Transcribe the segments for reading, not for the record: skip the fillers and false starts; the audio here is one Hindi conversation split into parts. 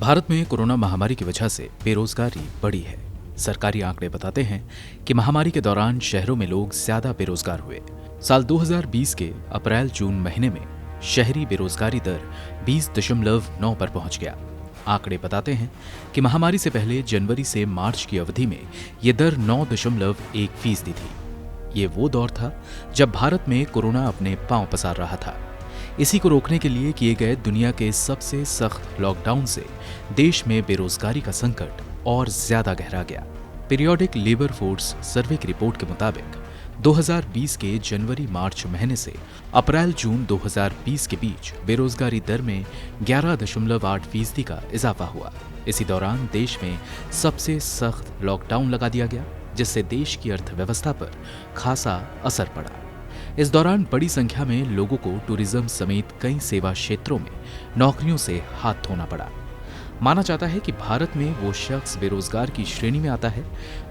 भारत में कोरोना महामारी की वजह से बेरोजगारी बढ़ी है। सरकारी आंकड़े बताते हैं कि महामारी के दौरान शहरों में लोग ज्यादा बेरोजगार हुए। साल 2020 के अप्रैल-जून महीने में शहरी बेरोजगारी दर 20.9 पर पहुंच गया। आंकड़े बताते हैं कि महामारी से पहले जनवरी से मार्च की अवधि में ये दर 9.1% थी। ये वो दौर था जब भारत में कोरोना अपने पांव पसार रहा था। इसी को रोकने के लिए किए गए दुनिया के सबसे सख्त लॉकडाउन से देश में बेरोजगारी का संकट और ज्यादा गहरा गया। पीरियोडिक लेबर फोर्स सर्वे की रिपोर्ट के मुताबिक 2020 के जनवरी-मार्च महीने से अप्रैल-जून 2020 के बीच बेरोजगारी दर में 11.8% का इजाफा हुआ। इसी दौरान देश में सबसे सख्त लॉकडाउन लगा दिया गया, जिससे देश की अर्थव्यवस्था पर खासा असर पड़ा। इस दौरान बड़ी संख्या में लोगों को टूरिज्म समेत कई सेवा क्षेत्रों में नौकरियों से हाथ धोना पड़ा। माना जाता है कि भारत में वो शख्स बेरोजगार की श्रेणी में आता है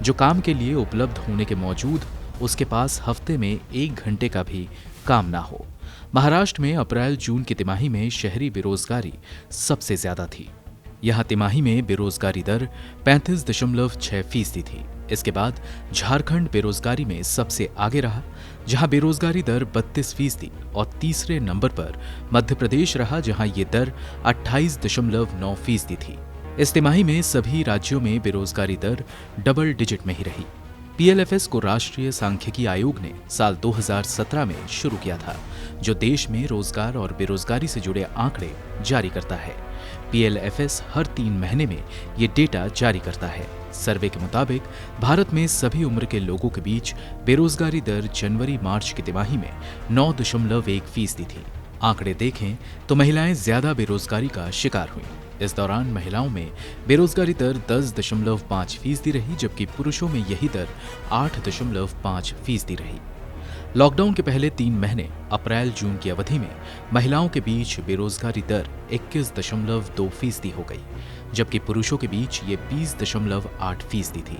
जो काम के लिए उपलब्ध होने के बावजूद उसके पास हफ्ते में 1 घंटे का भी काम ना हो। महाराष्ट्र में अप्रैल-जून की तिमाही में शहरी बेरोजगारी सबसे ज्यादा थी। यहाँ तिमाही में बेरोजगारी दर 35.6% थी। इसके बाद झारखंड बेरोजगारी में सबसे आगे रहा, जहां बेरोजगारी दर 32% और तीसरे नंबर पर मध्य प्रदेश रहा, जहां ये दर 28.9% थी। इस तिमाही में सभी राज्यों में बेरोजगारी दर डबल डिजिट में ही रही। पीएलएफएस को राष्ट्रीय सांख्यिकी आयोग ने साल 2017 में शुरू किया था, जो देश में रोजगार और बेरोजगारी से जुड़े आंकड़े जारी करता है। पीएलएफएस हर 3 महीने में ये डेटा जारी करता है। सर्वे के मुताबिक भारत में सभी उम्र के लोगों के बीच बेरोजगारी दर जनवरी-मार्च की तिमाही में 9.1% थी। आंकड़े देखें तो महिलाएं ज्यादा बेरोजगारी का शिकार हुईं। इस दौरान महिलाओं में बेरोजगारी दर 10.5% रही, जबकि पुरुषों में यही दर 8.5% रही। लॉकडाउन के पहले 3 महीने अप्रैल-जून की अवधि में महिलाओं के बीच बेरोजगारी दर 21.2% हो गई, जबकि पुरुषों के बीच ये 20.8% थी।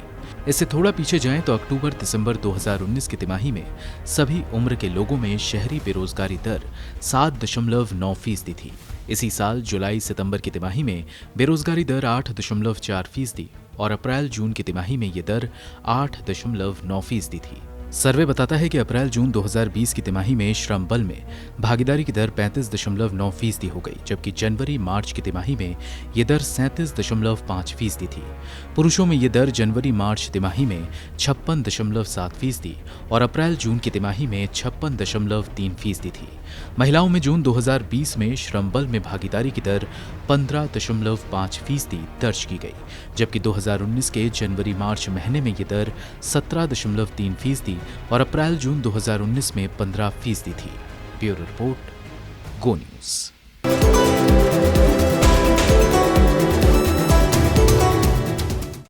इससे थोड़ा पीछे जाएं तो अक्टूबर-दिसंबर 2019 की तिमाही में सभी उम्र के लोगों में शहरी बेरोजगारी दर 7.9% थी। इसी साल जुलाई-सितंबर की तिमाही में बेरोजगारी दर 8.4% और अप्रैल-जून की तिमाही में ये दर 8.9% थी। सर्वे बताता है कि अप्रैल-जून 2020 की तिमाही में श्रम बल में भागीदारी की दर 35.9% हो गई, जबकि जनवरी-मार्च की तिमाही में ये दर 37.5% थी। पुरुषों में ये दर जनवरी-मार्च तिमाही में 56.7% और अप्रैल-जून की तिमाही में 56.3% थी। महिलाओं में जून 2020 में श्रम बल में भागीदारी की दर 15.5% दर्ज की गई, जबकि 2019 के जनवरी-मार्च महीने में ये दर 17.3% और अप्रैल-जून 2019 में 15% थी। ब्यूरो रिपोर्ट, गो न्यूज।